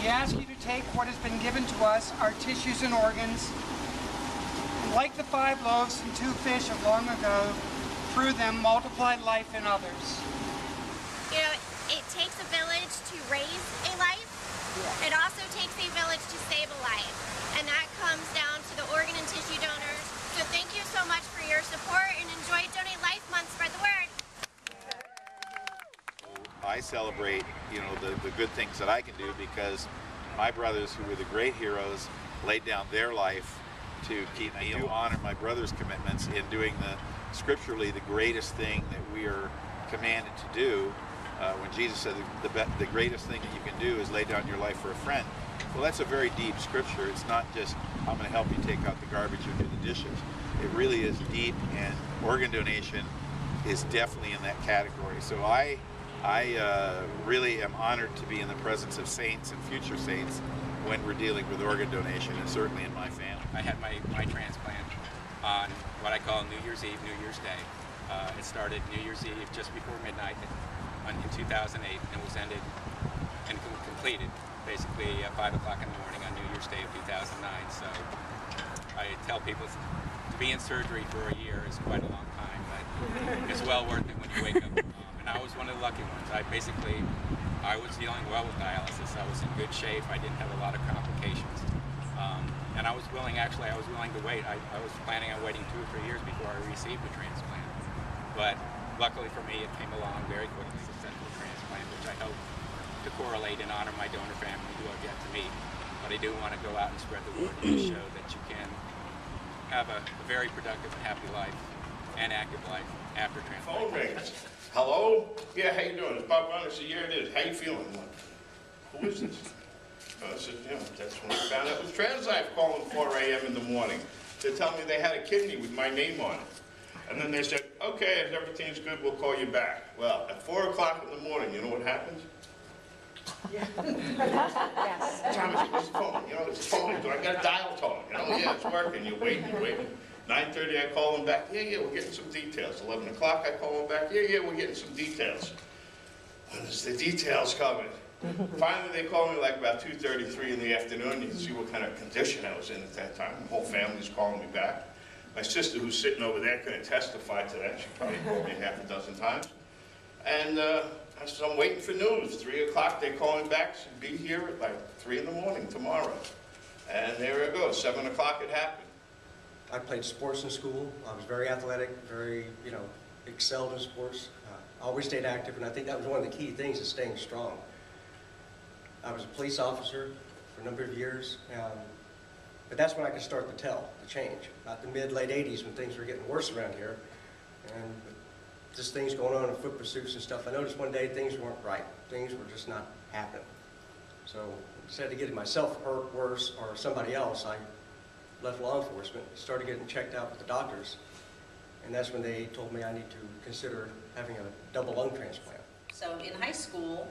We ask you to take what has been given to us, our tissues and organs, and like the 5 loaves and 2 fish of long ago, through them multiply life in others. You know, it takes a village to raise a life. It also takes a village to save a life. And that comes down to the organ and tissue donors. So thank you so much for your support, and enjoy Donate Life Month. Spread the word. I celebrate, you know, the good things that I can do, because my brothers, who were the great heroes, laid down their life to keep me. I do honor my brothers' commitments in doing scripturally the greatest thing that we are commanded to do. When Jesus said the greatest thing that you can do is lay down your life for a friend. Well, that's a very deep scripture. It's not just, I'm going to help you take out the garbage or do the dishes. It really is deep, and organ donation is definitely in that category. So I really am honored to be in the presence of saints and future saints when we're dealing with organ donation, and certainly in my family. I had my transplant on what I call New Year's Eve, New Year's Day. It started New Year's Eve just before midnight in 2008, and was ended and completed basically at 5 o'clock in the morning on New Year's Day of 2009. So I tell people to be in surgery for a year is quite a long time, but it's well worth it when you wake up. And I was one of the lucky ones. I was dealing well with dialysis. I was in good shape. I didn't have a lot of complications. And I was willing to wait. I was planning on waiting 2 or 3 years before I received the transplant. But luckily for me, it came along very quickly, successful transplant, which I hope to correlate and honor my donor family who I've yet to meet. But I do want to go out and spread the word and show that you can have a very productive and happy life and active life after transplant. Phone rings. Hello? Yeah, how you doing? It's Bob Runner. I said, yeah, it is. How you feeling? Who is this? I said, yeah, that's when I found out it was TransLife calling 4 a.m. in the morning to tell me they had a kidney with my name on it. And then they said, okay, if everything's good, we'll call you back. Well, at 4 o'clock in the morning, you know what happens? Yeah. Yes. Thomas, it's phone. You know, it's phone. I got a dial tone. You know, yeah, it's working. You're waiting. 9:30, I call them back. Yeah, we're getting some details. 11 o'clock, I call them back. Yeah, we're getting some details. When is the details coming? Finally, they called me like about 2:33 in the afternoon. You can see what kind of condition I was in at that time. The whole family's calling me back. My sister, who's sitting over there, can testify to that. She probably called me half a dozen times. And I said, I'm waiting for news. 3 o'clock, they call me back. Said, be here at like 3 in the morning tomorrow. And there it goes. 7 o'clock, it happened. I played sports in school. I was very athletic, very, excelled in sports. Always stayed active, and I think that was one of the key things is staying strong. I was a police officer for a number of years, but that's when I could start to tell the change. About the mid-late 80s when things were getting worse around here, and just things going on in foot pursuits and stuff. I noticed one day things weren't right. Things were just not happening. So instead of getting myself hurt worse or somebody else, I left law enforcement, started getting checked out with the doctors, and that's when they told me I need to consider having a double lung transplant. So in high school,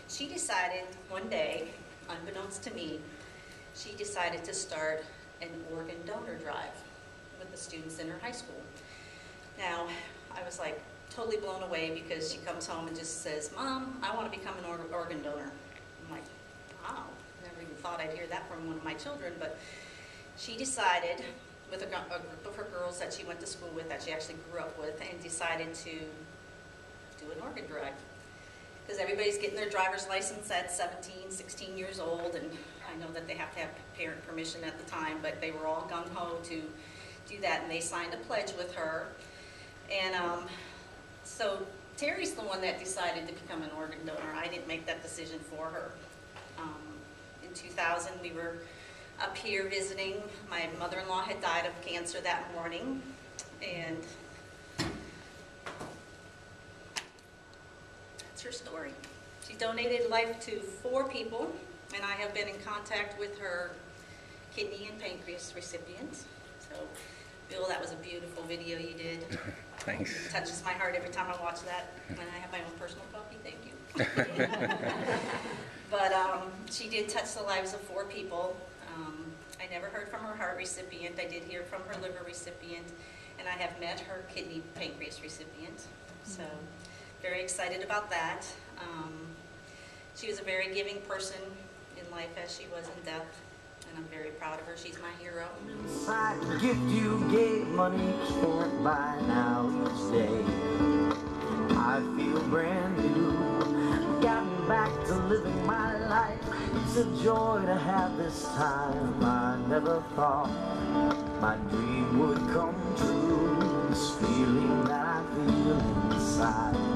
she decided one day, unbeknownst to me, she decided to start an organ donor drive with the students in her high school. Now, I was like totally blown away because she comes home and just says, Mom, I want to become an organ donor. I'm like, wow, never even thought I'd hear that from one of my children, but she decided, with a group of her girls that she went to school with, that she actually grew up with, and decided to do an organ drive. Because everybody's getting their driver's license at 17, 16 years old, and I know that they have to have parent permission at the time, but they were all gung-ho to do that, and they signed a pledge with her. And so Terry's the one that decided to become an organ donor. I didn't make that decision for her. In 2000, we were up here visiting. My mother-in-law had died of cancer that morning, and that's her story. She donated life to 4 people, and I have been in contact with her kidney and pancreas recipients. So, Bill, that was a beautiful video you did. Thanks. It touches my heart every time I watch that, and I have my own personal copy. Thank you. But she did touch the lives of 4 people. I never heard from her heart recipient. I did hear from her liver recipient, and I have met her kidney pancreas recipient. So very excited about that. She was a very giving person in in life as she was in death, and I'm very proud of her. She's my hero. Inside the gift you gave, money can't buy now each day. I feel brand new, got me back to living my life. It's a joy to have this time. I never thought my dream would come true. This feeling that I feel inside.